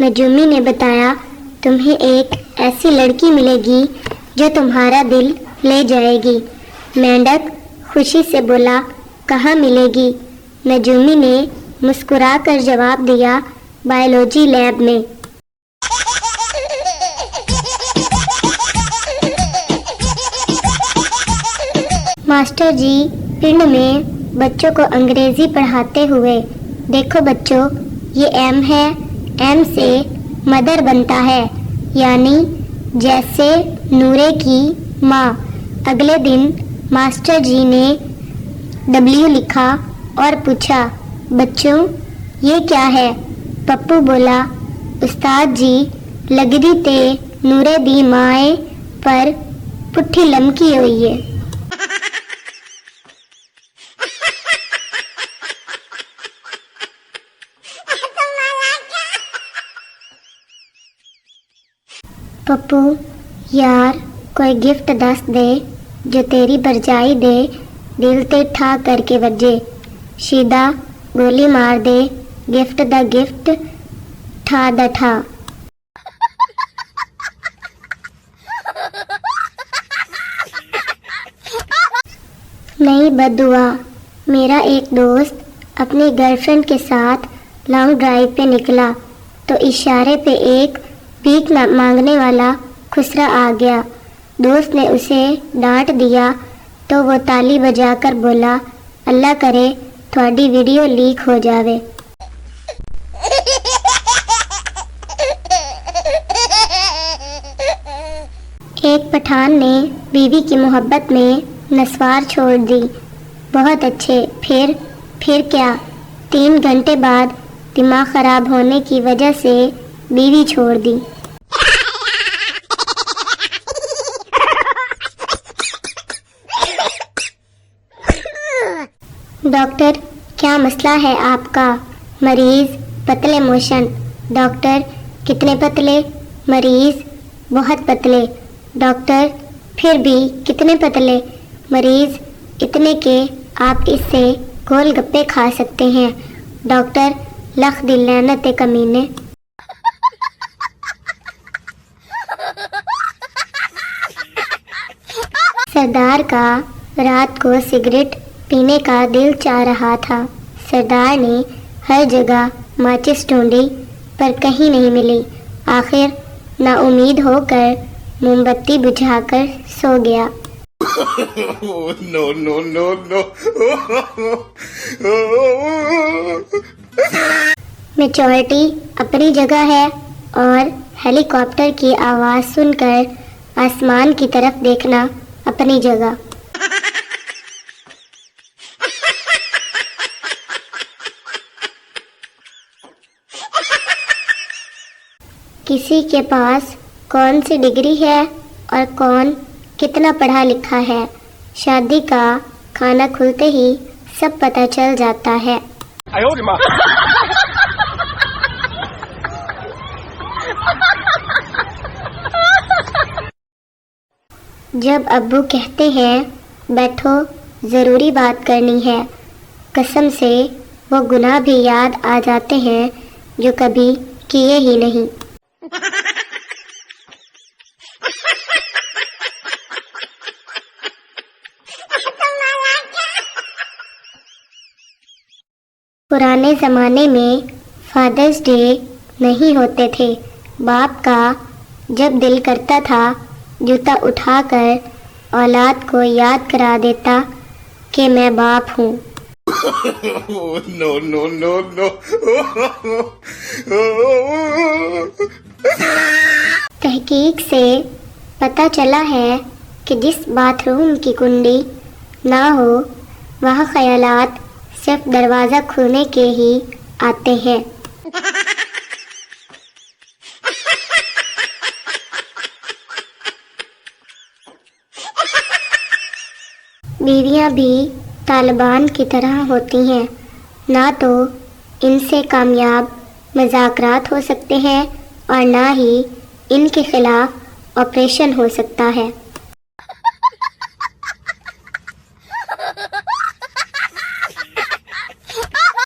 نجومی نے بتایا تمہیں ایک ایسی لڑکی ملے گی جو تمہارا دل لے جائے گی۔ مینڈک خوشی سے بولا کہاں ملے گی؟ نجومی نے مسکرا کر جواب دیا بائیولوجی لیب میں۔ ماسٹر جی پنڈ میں بچوں کو انگریزی پڑھاتے ہوئے، دیکھو بچوں یہ ایم ہے، ایم سے مدر بنتا ہے، یعنی جیسے نورے کی ماں۔ اگلے دن ماسٹر جی نے ڈبلیو لکھا اور پوچھا بچوں یہ کیا ہے؟ پپو بولا استاد جی لگدی تے نورے دی مائیں پر پٹھی لمکی ہوئی ہے۔ پپو یار کوئی گفٹ دس دے جو تیری برجائی دے دل تے ٹھا کر کے وجے، شیدہ گولی مار دے گفٹ دا گفٹ ٹھا دا ٹھا۔ نہیں بدعا، میرا ایک دوست اپنی گرل فرینڈ کے ساتھ لانگ ڈرائیو پہ نکلا تو اشارے پہ ایک بھیک مانگنے والا خسرا آ گیا۔ دوست نے اسے ڈانٹ دیا تو وہ تالی بجا کر بولا اللہ کرے تھوڑی ویڈیو لیک ہو جاوے۔ ایک پٹھان نے بیوی کی محبت میں نسوار چھوڑ دی۔ بہت اچھے، پھر کیا؟ 3 گھنٹے بعد دماغ خراب ہونے کی وجہ سے بیوی چھوڑ دی۔ ڈاکٹر کیا مسئلہ ہے آپ کا؟ مریض پتلے موشن۔ ڈاکٹر کتنے پتلے؟ مریض بہت پتلے۔ ڈاکٹر پھر بھی کتنے پتلے؟ مریض اتنے کہ آپ اس سے گول گپے کھا سکتے ہیں۔ ڈاکٹر لکھ دی لعنت کمینے۔ سردار کا رات کو سگریٹ پینے کا دل چاہ رہا تھا۔ سردار نے ہر جگہ ماچس ڈھونڈی پر کہیں نہیں ملی۔ آخر نا امید ہو کر موم بتی بجھا کر سو گیا۔ میچورٹی اپنی جگہ ہے اور ہیلی کاپٹر کی آواز سن کر آسمان کی طرف دیکھنا اپنی جگہ۔ کسی کے پاس کون سی ڈگری ہے اور کون کتنا پڑھا لکھا ہے، شادی کا کھانا کھلتے ہی سب پتہ چل جاتا ہے۔ جب ابو کہتے ہیں بیٹھو ضروری بات کرنی ہے، قسم سے وہ گناہ بھی یاد آ جاتے ہیں جو کبھی کیے ہی نہیں۔ پرانے زمانے میں فادرز ڈے نہیں ہوتے تھے۔ باپ کا جب دل کرتا تھا جوتا اٹھا کر اولاد کو یاد کرا دیتا کہ میں باپ ہوں۔ تحقیق سے پتہ چلا ہے کہ جس باتھ روم کی کنڈی نہ ہو وہاں خیالات صرف دروازہ کھلنے کے ہی آتے ہیں۔ بیویاں بھی طالبان کی طرح ہوتی ہیں، نہ تو ان سے کامیاب مذاکرات ہو سکتے ہیں اور نہ ہی ان کے خلاف آپریشن ہو سکتا ہے۔